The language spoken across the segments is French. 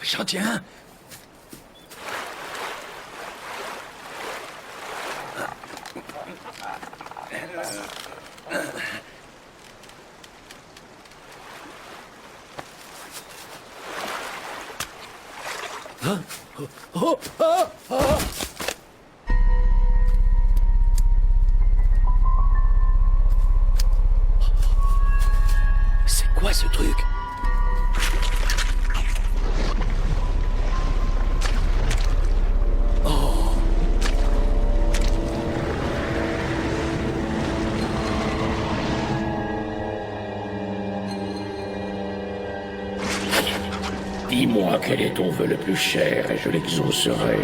J'en tiens un. C'est quoi ce truc? Dis-moi quel est ton vœu le plus cher et je l'exaucerai.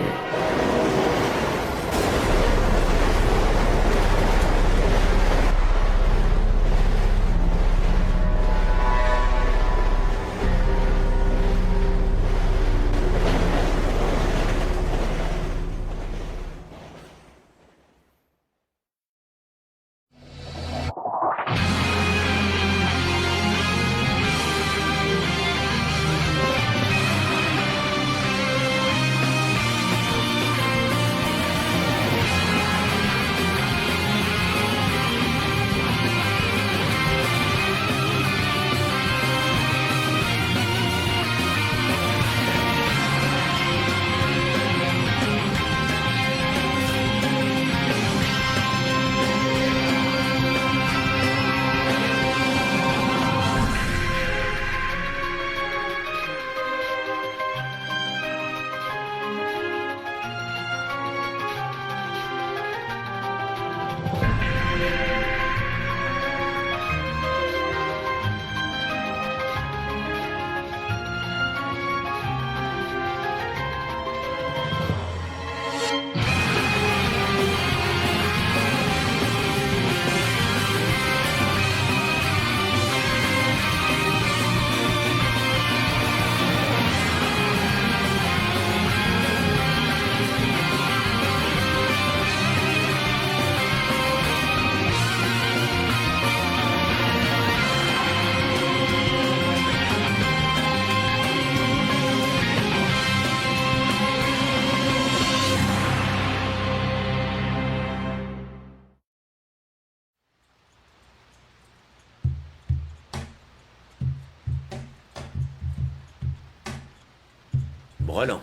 Roland.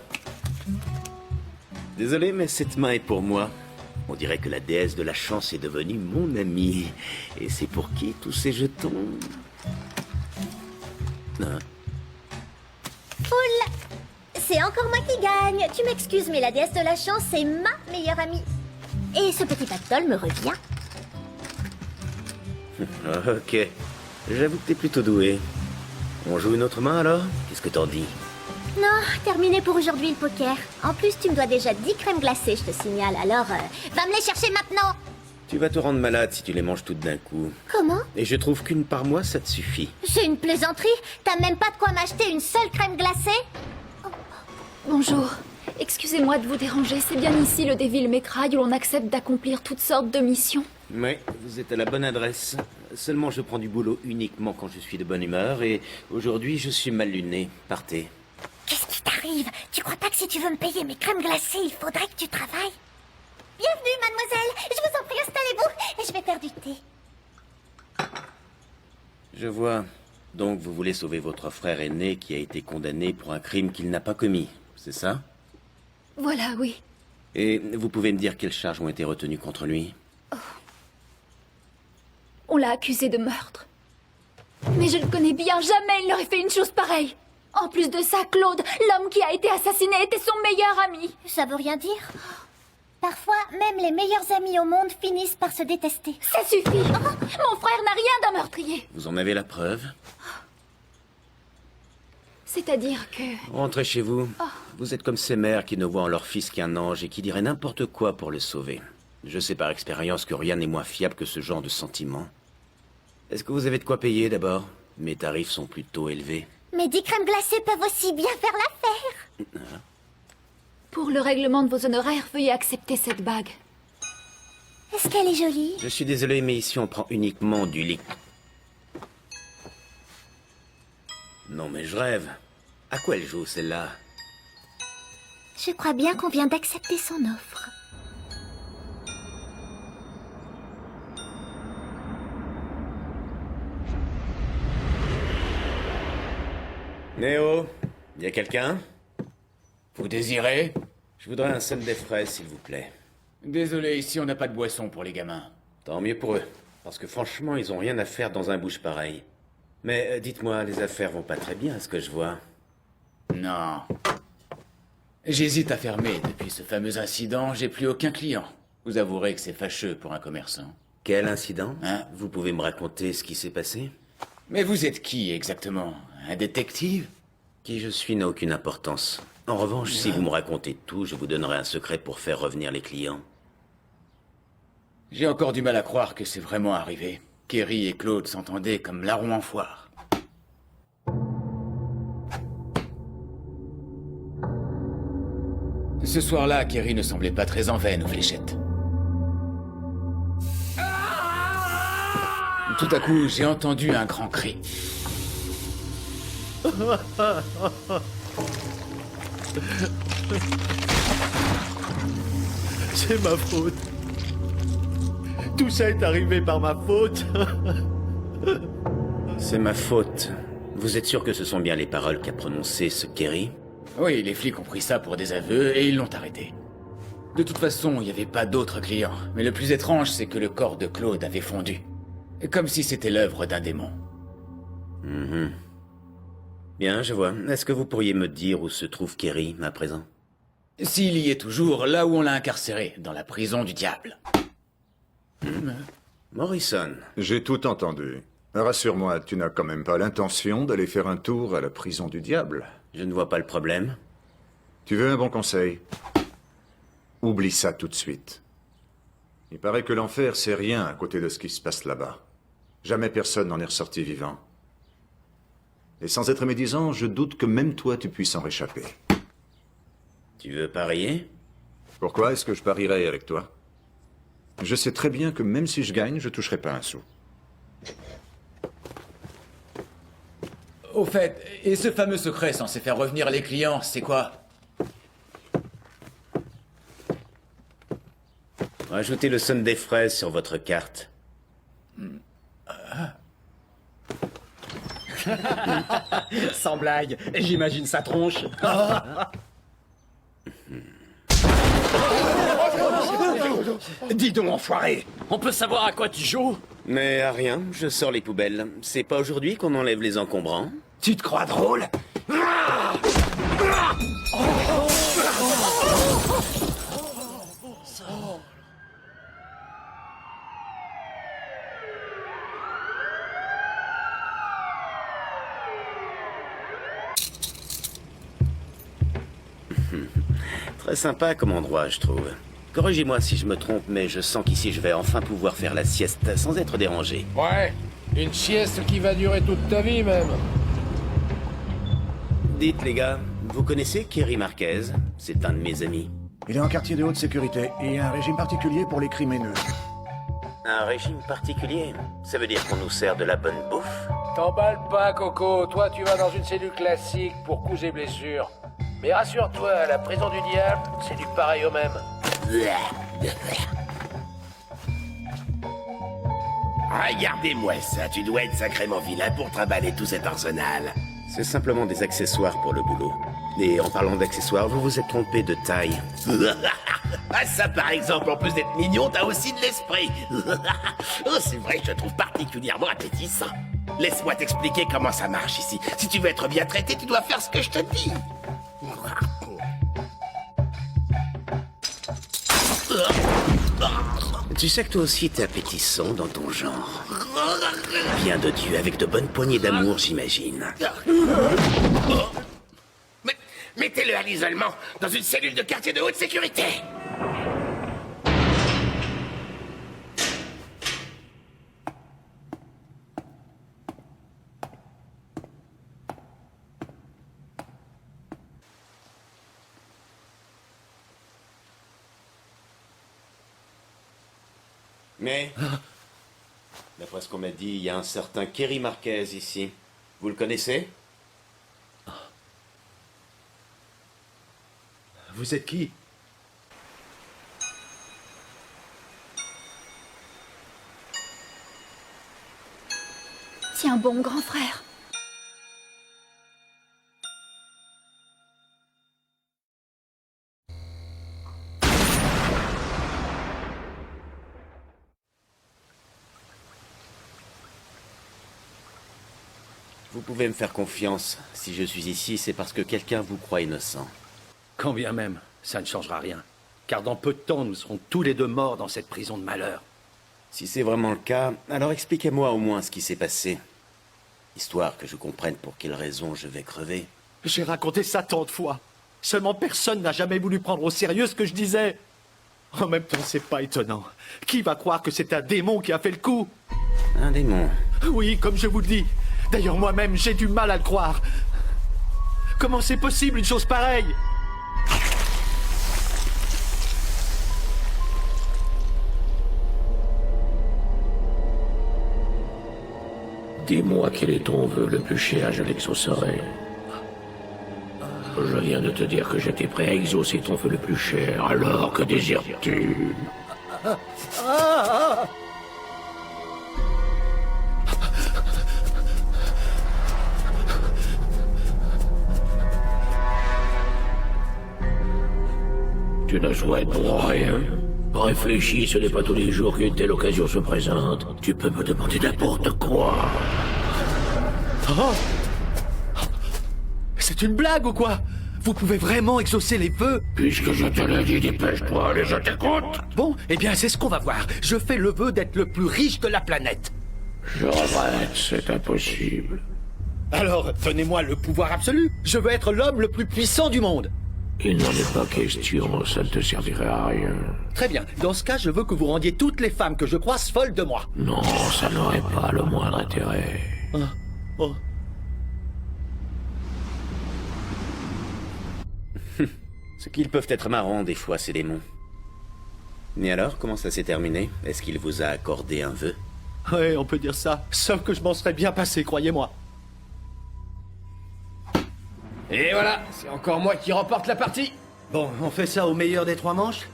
Désolé, mais cette main est pour moi. On dirait que la déesse de la chance est devenue mon amie. Et c'est pour qui tous ces jetons? Hein? Foule! C'est encore moi qui gagne. Tu m'excuses, mais la déesse de la chance, c'est ma meilleure amie. Et ce petit pactole me revient. Ok. J'avoue que t'es plutôt doué. On joue une autre main alors? Qu'est-ce que t'en dis? Non, terminé pour aujourd'hui le poker. En plus, tu me dois déjà 10 crèmes glacées, je te signale. Alors, va me les chercher maintenant. Tu vas te rendre malade si tu les manges toutes d'un coup. Comment? Et je trouve qu'une par mois, ça te suffit. C'est une plaisanterie. T'as même pas de quoi m'acheter une seule crème glacée? Bonjour. Excusez-moi de vous déranger, c'est bien ici le Devil May Cry où l'on accepte d'accomplir toutes sortes de missions. Oui, vous êtes à la bonne adresse. Seulement, je prends du boulot uniquement quand je suis de bonne humeur et aujourd'hui, je suis mal luné. Partez. Qu'est-ce qui t'arrive? Tu crois pas que si tu veux me payer mes crèmes glacées, il faudrait que tu travailles? Bienvenue, mademoiselle. Je vous en prie, installez-vous et je vais faire du thé. Je vois. Donc, vous voulez sauver votre frère aîné qui a été condamné pour un crime qu'il n'a pas commis, c'est ça? Voilà, oui. Et vous pouvez me dire quelles charges ont été retenues contre lui? On l'a accusé de meurtre. Mais je le connais bien, jamais il n'aurait fait une chose pareille. En plus de ça, Claude, l'homme qui a été assassiné, était son meilleur ami. Ça veut rien dire. Parfois, même les meilleurs amis au monde finissent par se détester. Ça suffit. Mon frère n'a rien d'un meurtrier. Vous en avez la preuve? C'est-à-dire que... Rentrez chez vous. Vous êtes comme ces mères qui ne voient en leur fils qu'un ange et qui diraient n'importe quoi pour le sauver. Je sais par expérience que rien n'est moins fiable que ce genre de sentiment. Est-ce que vous avez de quoi payer d'abord? Mes tarifs sont plutôt élevés. Mais 10 crèmes glacées peuvent aussi bien faire l'affaire. Pour le règlement de vos honoraires, veuillez accepter cette bague. Est-ce qu'elle est jolie? Je suis désolé, mais ici on prend uniquement du lit. Non mais je rêve. À quoi elle joue celle-là? Je crois bien qu'on vient d'accepter son offre. Néo, y a quelqu'un? Vous désirez? Je voudrais un sundae frais, s'il vous plaît. Désolé, ici on n'a pas de boisson pour les gamins. Tant mieux pour eux, parce que franchement, ils ont rien à faire dans un bouche pareil. Mais dites-moi, les affaires vont pas très bien, à ce que je vois. Non. J'hésite à fermer. Depuis ce fameux incident, j'ai plus aucun client. Vous avouerez que c'est fâcheux pour un commerçant. Quel incident? Hein? Vous pouvez me raconter ce qui s'est passé? Mais vous êtes qui exactement? Un détective? Qui je suis n'a aucune importance. En revanche, si vous me racontez tout, je vous donnerai un secret pour faire revenir les clients. J'ai encore du mal à croire que c'est vraiment arrivé. Kerry et Claude s'entendaient comme larrons en foire. Ce soir-là, Kerry ne semblait pas très en veine aux fléchettes. Tout à coup, j'ai entendu un grand cri. C'est ma faute. Tout ça est arrivé par ma faute. C'est ma faute. Vous êtes sûr que ce sont bien les paroles qu'a prononcées ce Kerry? Oui, les flics ont pris ça pour des aveux et ils l'ont arrêté. De toute façon, il n'y avait pas d'autres clients. Mais le plus étrange, c'est que le corps de Claude avait fondu. Comme si c'était l'œuvre d'un démon. Bien, je vois. Est-ce que vous pourriez me dire où se trouve Kerry, à présent? S'il y est toujours, là où on l'a incarcéré, dans la prison du diable. Morrison. J'ai tout entendu. Rassure-moi, tu n'as quand même pas l'intention d'aller faire un tour à la prison du diable. Je ne vois pas le problème. Tu veux un bon conseil? Oublie ça tout de suite. Il paraît que l'enfer, c'est rien à côté de ce qui se passe là-bas. Jamais personne n'en est ressorti vivant. Et sans être médisant, je doute que même toi, tu puisses en réchapper. Tu veux parier? Pourquoi est-ce que je parierais avec toi? Je sais très bien que même si je gagne, je toucherai pas un sou. Au fait, et ce fameux secret censé faire revenir les clients, c'est quoi? Rajoutez le sundae fraise sur votre carte. Sans blague, j'imagine sa tronche. Dis donc, enfoiré. On peut savoir à quoi tu joues? Mais à rien, je sors les poubelles. C'est pas aujourd'hui qu'on enlève les encombrants? Tu te crois drôle? Très sympa comme endroit, je trouve. Corrigez-moi si je me trompe, mais je sens qu'ici je vais enfin pouvoir faire la sieste sans être dérangé. Ouais, une sieste qui va durer toute ta vie même. Dites les gars, vous connaissez Kerry Marquez? C'est un de mes amis. Il est en quartier de haute sécurité et il y a un régime particulier pour les crimes haineux. Un régime particulier? Ça veut dire qu'on nous sert de la bonne bouffe? T'emballe pas, Coco. Toi, tu vas dans une cellule classique pour coups et blessures. Mais rassure-toi, à la prison du diable, c'est du pareil au même. Regardez-moi ça, tu dois être sacrément vilain pour trimballer tout cet arsenal. C'est simplement des accessoires pour le boulot. Et en parlant d'accessoires, vous vous êtes trompé de taille. Ah ça par exemple, en plus d'être mignon, t'as aussi de l'esprit. Oh c'est vrai que je te trouve particulièrement appétissant. Laisse-moi t'expliquer comment ça marche ici. Si tu veux être bien traité, tu dois faire ce que je te dis. Tu sais que toi aussi t'es appétissant dans ton genre. Bien de Dieu, avec de bonnes poignées d'amour, j'imagine. Mettez-le à l'isolement, dans une cellule de quartier de haute sécurité. Mais, d'après ce qu'on m'a dit, il y a un certain Kerry Marquez ici. Vous le connaissez? Vous êtes qui? Tiens bon, grand frère. Vous pouvez me faire confiance. Si je suis ici, c'est parce que quelqu'un vous croit innocent. Quand bien même, ça ne changera rien. Car dans peu de temps, nous serons tous les deux morts dans cette prison de malheur. Si c'est vraiment le cas, alors expliquez-moi au moins ce qui s'est passé. Histoire que je comprenne pour quelle raison je vais crever. J'ai raconté ça tant de fois. Seulement personne n'a jamais voulu prendre au sérieux ce que je disais. En même temps, c'est pas étonnant. Qui va croire que c'est un démon qui a fait le coup? Un démon. Oui, comme je vous le dis. D'ailleurs, moi-même, j'ai du mal à le croire. Comment c'est possible, une chose pareille? Dis-moi quel est ton vœu le plus cher, je l'exaucerai. Je viens de te dire que j'étais prêt à exaucer ton vœu le plus cher, alors que désires-tu? Tu ne souhaites pour rien. Réfléchis, ce n'est pas tous les jours qu'une telle occasion se présente. Tu peux me demander n'importe quoi. Oh! C'est une blague ou quoi? Vous pouvez vraiment exaucer les vœux? Puisque je te l'ai dit, dépêche-toi, allez, je t'écoute. Bon, eh bien, c'est ce qu'on va voir. Je fais le vœu d'être le plus riche de la planète. Je regrette, c'est impossible. Alors, donnez-moi le pouvoir absolu. Je veux être l'homme le plus puissant du monde. Il n'en est pas question, ça ne te servirait à rien. Très bien. Dans ce cas, je veux que vous rendiez toutes les femmes que je croise folles de moi. Non, ça n'aurait pas le moindre intérêt. Oh. Ce qu'ils peuvent être marrants des fois, ces démons. Mais alors, comment ça s'est terminé? Est-ce qu'il vous a accordé un vœu? Oui, on peut dire ça. Sauf que je m'en serais bien passé, croyez-moi. Et voilà, c'est encore moi qui remporte la partie. Bon, on fait ça au meilleur des 3 manches?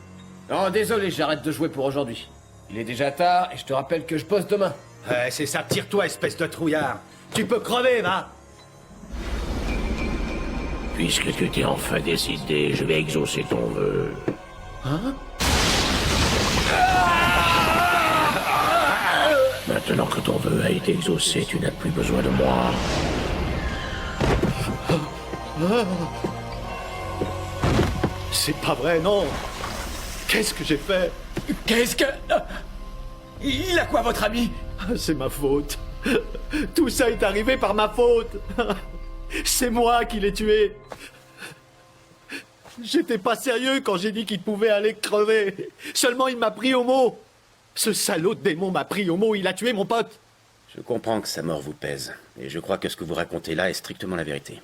Non, désolé, j'arrête de jouer pour aujourd'hui. Il est déjà tard et je te rappelle que je bosse demain. Ouais, c'est ça, tire-toi, espèce de trouillard. Tu peux crever, va. Puisque tu t'es enfin décidé, je vais exaucer ton vœu. Hein? Maintenant que ton vœu a été exaucé, tu n'as plus besoin de moi. C'est pas vrai, non. Qu'est-ce que j'ai fait? Qu'est-ce que... Il a quoi, votre ami? C'est ma faute. Tout ça est arrivé par ma faute. C'est moi qui l'ai tué. J'étais pas sérieux quand j'ai dit qu'il pouvait aller crever. Seulement il m'a pris au mot. Ce salaud de démon m'a pris au mot, il a tué mon pote. Je comprends que sa mort vous pèse, et je crois que ce que vous racontez là est strictement la vérité.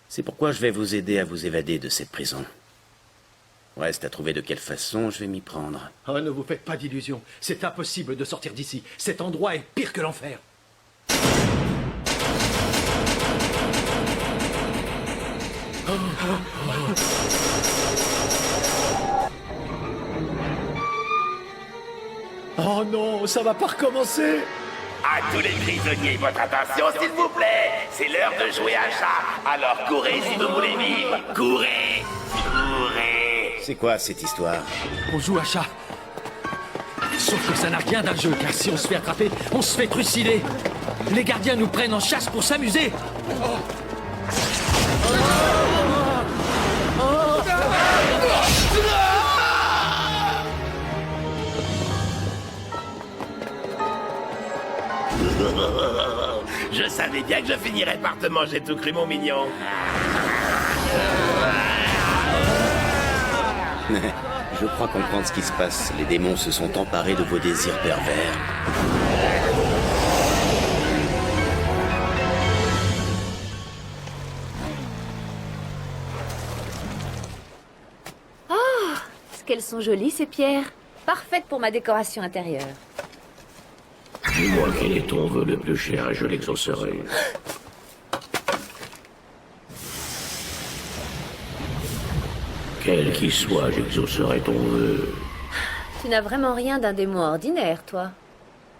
C'est pourquoi je vais vous aider à vous évader de cette prison. Reste à trouver de quelle façon je vais m'y prendre. Oh, ne vous faites pas d'illusions. C'est impossible de sortir d'ici. Cet endroit est pire que l'enfer. Oh non, ça va pas recommencer. À tous les prisonniers, votre attention, s'il vous plaît. C'est l'heure de jouer à chat. Alors courez si vous voulez vivre. Courez. Courez. C'est quoi cette histoire? On joue à chat. Sauf que ça n'a rien d'un jeu, car si on se fait attraper, on se fait trucider. Les gardiens nous prennent en chasse pour s'amuser. Je savais bien que je finirais par te manger tout cru, mon mignon. Je crois comprendre ce qui se passe. Les démons se sont emparés de vos désirs pervers. Oh, qu'elles sont jolies ces pierres. Parfaites pour ma décoration intérieure. Dis-moi quel est ton vœu le plus cher et je l'exaucerai. Quel qu'il soit, j'exaucerai ton vœu. Tu n'as vraiment rien d'un démon ordinaire, toi.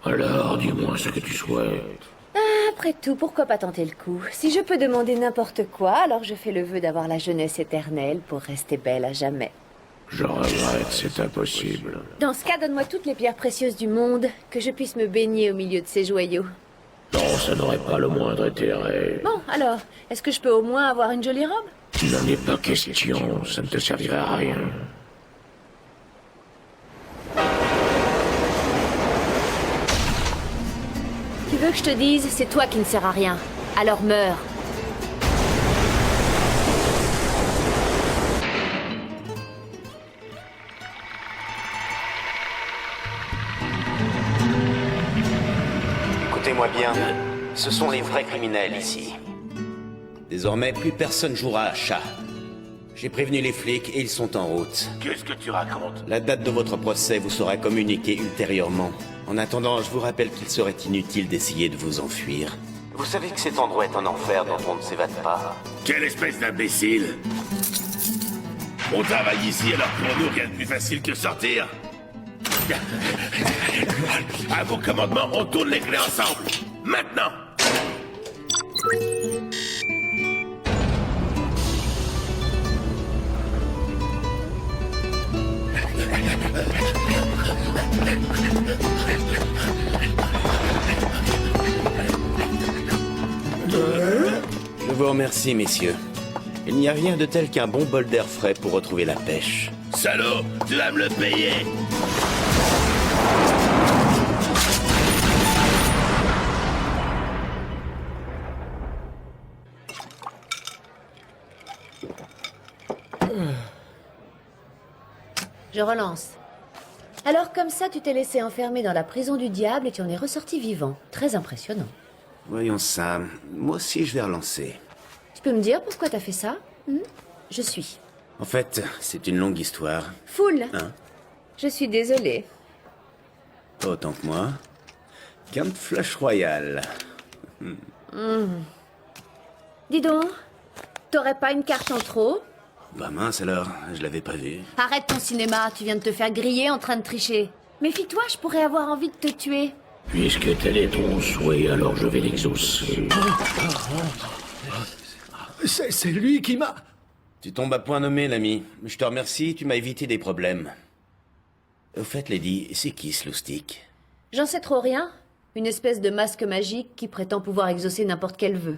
Alors, dis-moi ce que tu souhaites. Après tout, pourquoi pas tenter le coup? Si je peux demander n'importe quoi, alors je fais le vœu d'avoir la jeunesse éternelle pour rester belle à jamais. Je regrette, c'est impossible. Dans ce cas, donne-moi toutes les pierres précieuses du monde, que je puisse me baigner au milieu de ces joyaux. Non, ça n'aurait pas le moindre intérêt. Bon, alors, est-ce que je peux au moins avoir une jolie robe? Il n'en est pas question, ça ne te servirait à rien. Tu veux que je te dise, c'est toi qui ne sers à rien. Alors meurs. Écoutez-moi bien, ce sont les vrais criminels ici. Désormais, plus personne jouera à chat. J'ai prévenu les flics et ils sont en route. Qu'est-ce que tu racontes? La date de votre procès vous sera communiquée ultérieurement. En attendant, je vous rappelle qu'il serait inutile d'essayer de vous enfuir. Vous savez que cet endroit est un enfer dont on ne s'évade pas. Quelle espèce d'imbécile! On travaille ici, alors pour nous, rien de plus facile que sortir. À vos commandements, on tourne les clés ensemble. Maintenant! Je vous remercie, messieurs. Il n'y a rien de tel qu'un bon bol d'air frais pour retrouver la pêche. Salaud, tu vas me le payer! Je relance. Alors comme ça, tu t'es laissé enfermer dans la prison du diable et tu en es ressorti vivant. Très impressionnant. Voyons ça. Moi aussi, je vais relancer. Tu peux me dire pourquoi t'as fait ça? Je suis. En fait, c'est une longue histoire. Foule. Hein? Je suis désolée. Pas autant que moi. Qu'un flush royal. Dis donc, t'aurais pas une carte en trop? Bah mince alors, je l'avais pas vu. Arrête ton cinéma, tu viens de te faire griller en train de tricher. Méfie-toi, je pourrais avoir envie de te tuer. Puisque tel est ton souhait, alors je vais l'exaucer. C'est lui qui m'a... Tu tombes à point nommé, l'ami. Je te remercie, tu m'as évité des problèmes. Au fait, Lady, c'est qui ce loustic? J'en sais trop rien. Une espèce de masque magique qui prétend pouvoir exaucer n'importe quel vœu.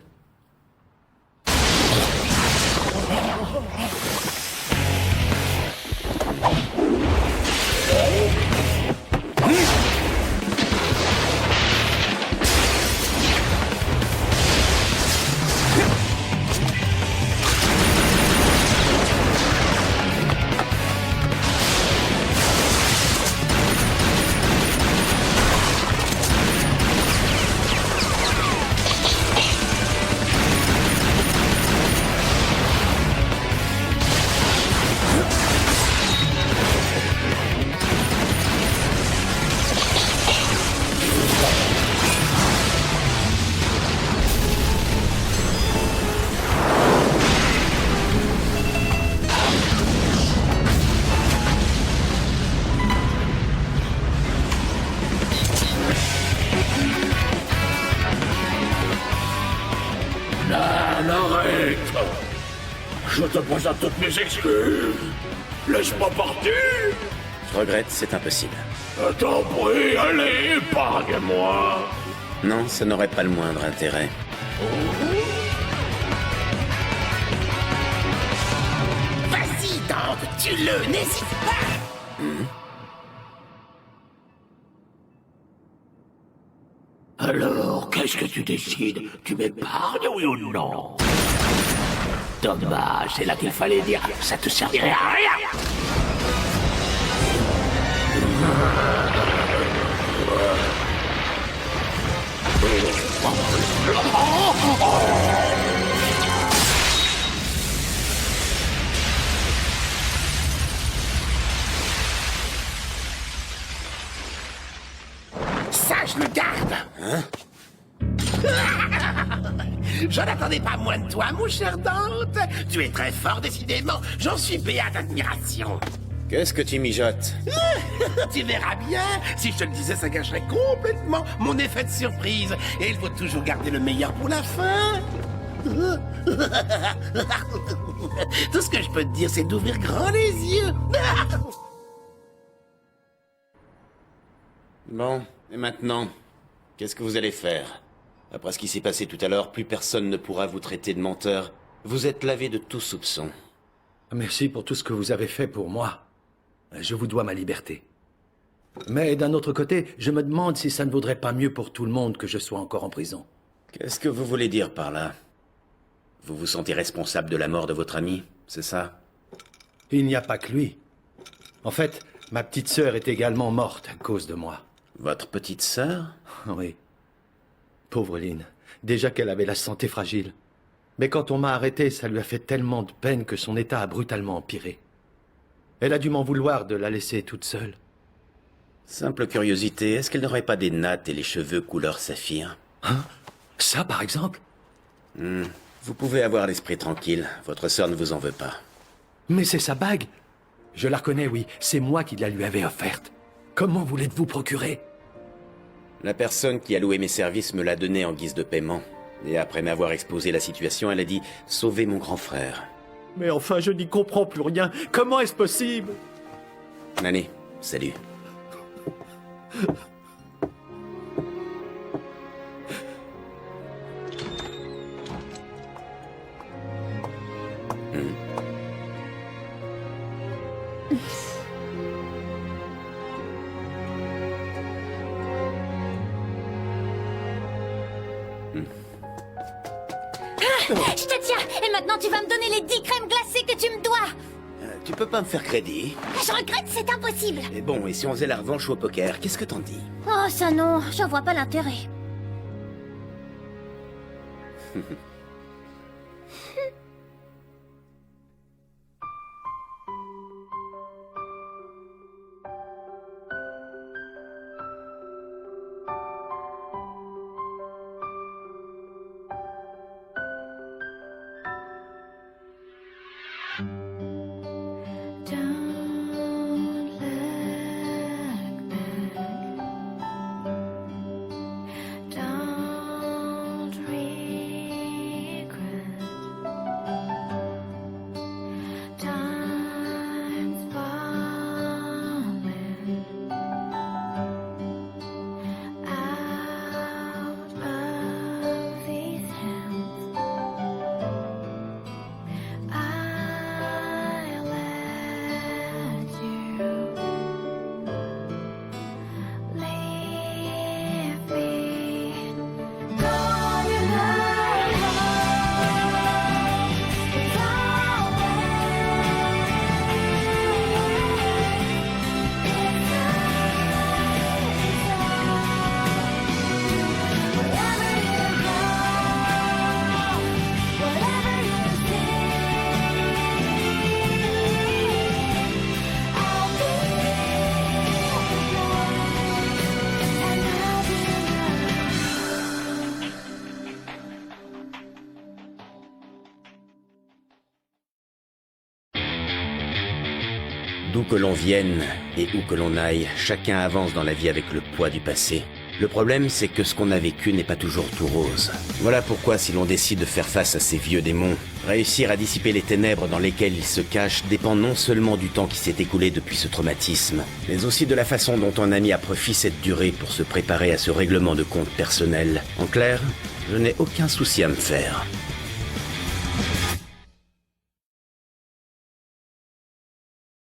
Arrête! Je te présente toutes mes excuses. Laisse-moi partir. Je regrette, c'est impossible. T'en prie, allez, épargne-moi. Non, ça n'aurait pas le moindre intérêt. Vas-y donc, tue-le, n'hésite pas! Alors, qu'est-ce que tu décides? Tu m'épargnes, oui ou non? Dommage, c'est là qu'il fallait dire. Ça te servirait à rien. Ça, je le garde! Hein? J'en attendais pas moins de toi, mon cher Dante. Tu es très fort, décidément. J'en suis béat d'admiration. Qu'est-ce que tu mijotes? Tu verras bien. Si je te le disais, ça gâcherait complètement mon effet de surprise. Et il faut toujours garder le meilleur pour la fin. Tout ce que je peux te dire, c'est d'ouvrir grand les yeux. Bon, et maintenant, qu'est-ce que vous allez faire? Après ce qui s'est passé tout à l'heure, plus personne ne pourra vous traiter de menteur. Vous êtes lavé de tout soupçon. Merci pour tout ce que vous avez fait pour moi. Je vous dois ma liberté. Mais d'un autre côté, je me demande si ça ne vaudrait pas mieux pour tout le monde que je sois encore en prison. Qu'est-ce que vous voulez dire par là? Vous vous sentez responsable de la mort de votre ami, c'est ça? Il n'y a pas que lui. En fait, ma petite sœur est également morte à cause de moi. Votre petite sœur? Oui. Pauvre Lynn. Déjà qu'elle avait la santé fragile. Mais quand on m'a arrêté, ça lui a fait tellement de peine que son état a brutalement empiré. Elle a dû m'en vouloir de la laisser toute seule. Simple curiosité, est-ce qu'elle n'aurait pas des nattes et les cheveux couleur saphir? Hein? Ça, par exemple? Vous pouvez avoir l'esprit tranquille. Votre sœur ne vous en veut pas. Mais c'est sa bague. Je la reconnais, oui. C'est moi qui la lui avais offerte. Comment voulez-vous procurer? La personne qui a loué mes services me l'a donnée en guise de paiement. Et après m'avoir exposé la situation, elle a dit « Sauvez mon grand frère ». Mais enfin, je n'y comprends plus rien. Comment est-ce possible? Allez, salut. Je te tiens. Et maintenant, tu vas me donner les 10 crèmes glacées que tu me dois. Tu peux pas me faire crédit. Je regrette, c'est impossible. Et bon, et si on faisait la revanche au poker, qu'est-ce que t'en dis? Oh, ça non, j'en vois pas l'intérêt. D'où que l'on vienne et où que l'on aille, chacun avance dans la vie avec le poids du passé. Le problème, c'est que ce qu'on a vécu n'est pas toujours tout rose. Voilà pourquoi, si l'on décide de faire face à ces vieux démons, réussir à dissiper les ténèbres dans lesquelles ils se cachent dépend non seulement du temps qui s'est écoulé depuis ce traumatisme, mais aussi de la façon dont on a mis à profit cette durée pour se préparer à ce règlement de compte personnel. En clair, je n'ai aucun souci à me faire.